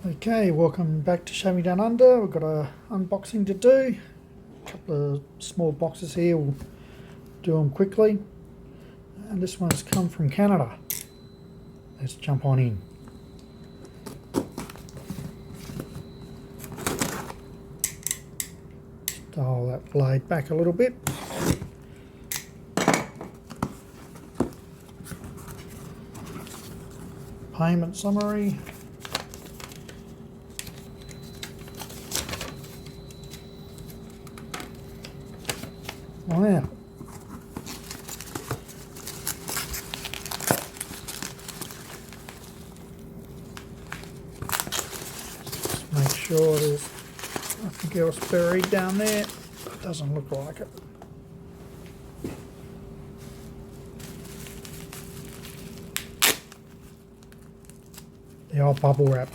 Okay, welcome back to Show Me Down Under. We've got a unboxing to do. A couple of small boxes here, we'll do them quickly. And this one's come from Canada. Let's jump on in. Dial that blade back a little bit. Payment summary. Wow. Just make sure there's nothing else buried down there. It doesn't look like it. The old bubble wrap.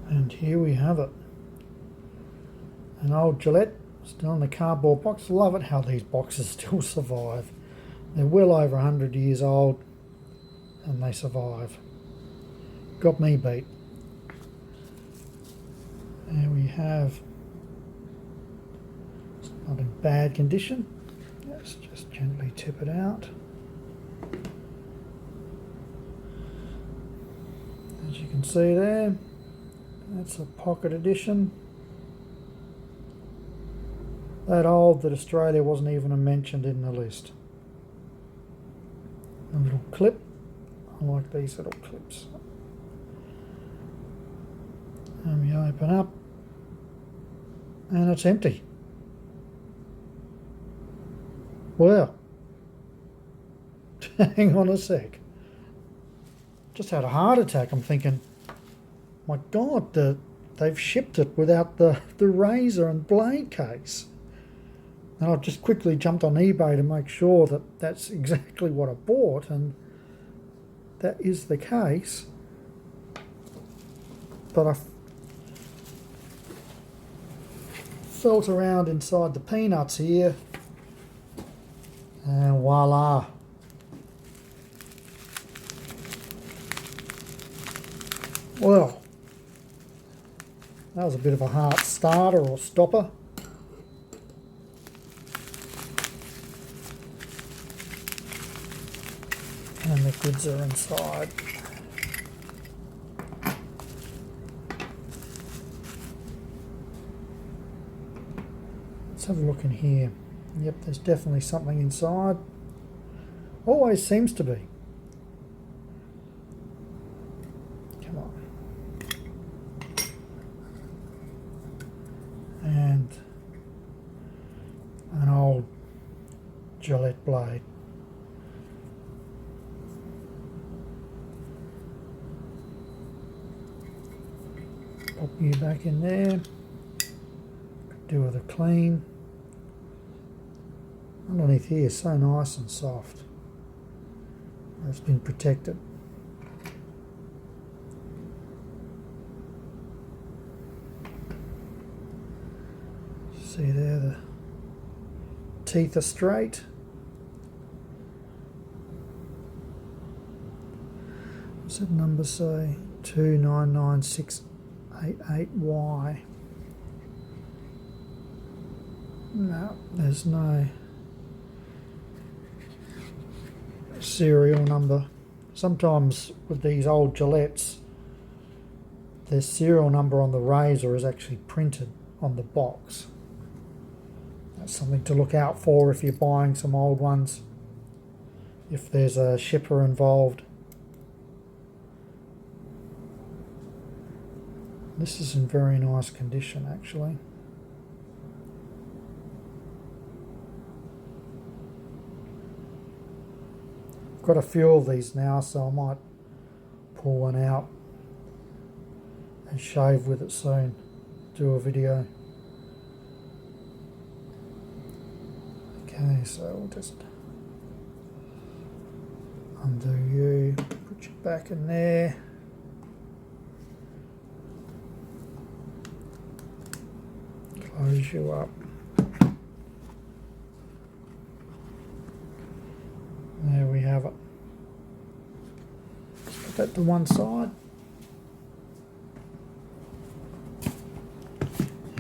And here we have it. An old Gillette, still in the cardboard box. Love it how these boxes still survive. They're well over 100 years old and they survive. Got me beat. There we have, it's not in bad condition. Let's just gently tip it out. As you can see there, that's a pocket edition. That old that Australia wasn't even mentioned in the list. A little clip. I like these little clips. And we open up and it's empty. Well, hang on a sec. Just had a heart attack. I'm thinking, my God, they've shipped it without the razor and blade case. And I just quickly jumped on eBay to make sure that that's exactly what I bought, and that is the case. But I felt around inside the peanuts here, and voila. Well, that was a bit of a heart starter or stopper. And the goods are inside. Let's have a look in here. Yep, there's definitely something inside. Always seems to be. Come on. And an old Gillette blade. Pop you back in there. Could do with a clean. Underneath here is so nice and soft. It's been protected. See there, the teeth are straight. What's that number say? 2996888Y. No, there's no serial number. Sometimes with these old Gillettes, their serial number on the razor is actually printed on the box. That's something to look out for if you're buying some old ones, if there's a shipper involved. This is in very nice condition actually. I've got a few of these now, so I might pull one out and shave with it soon. Do a video. Okay, so we'll just undo you, put you back in there. Close you up. put that to one side.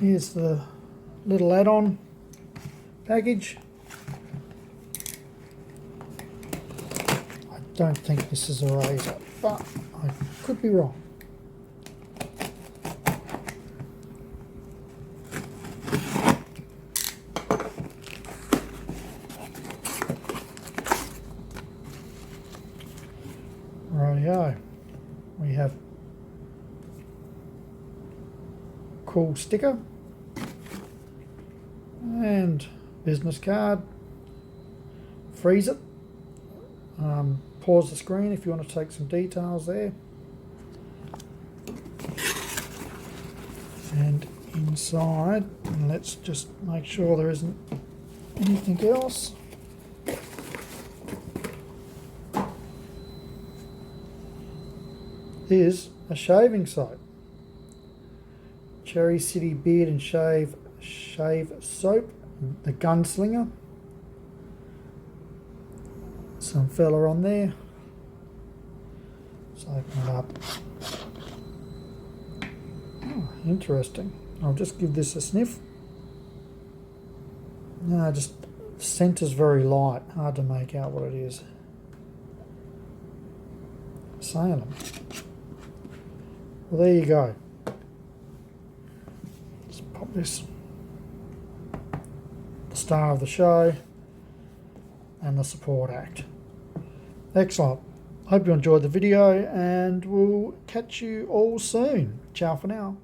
Here's the little add-on package. I don't think this is a razor, but I could be wrong. Rightio, we have cool sticker and business card. Freeze it. Pause the screen if you want to take some details there. And inside, let's just make sure there isn't anything else. Is a shaving soap. Cherry City Beard and Shave Soap, the Gunslinger. Some fella on there. Let's open it up. Oh, interesting. I'll just give this a sniff. No, just the scent is very light. Hard to make out what it is. Salem. Well, there you go. Let's pop this. The star of the show and the support act. Excellent. Hope you enjoyed the video and we'll catch you all soon. Ciao for now.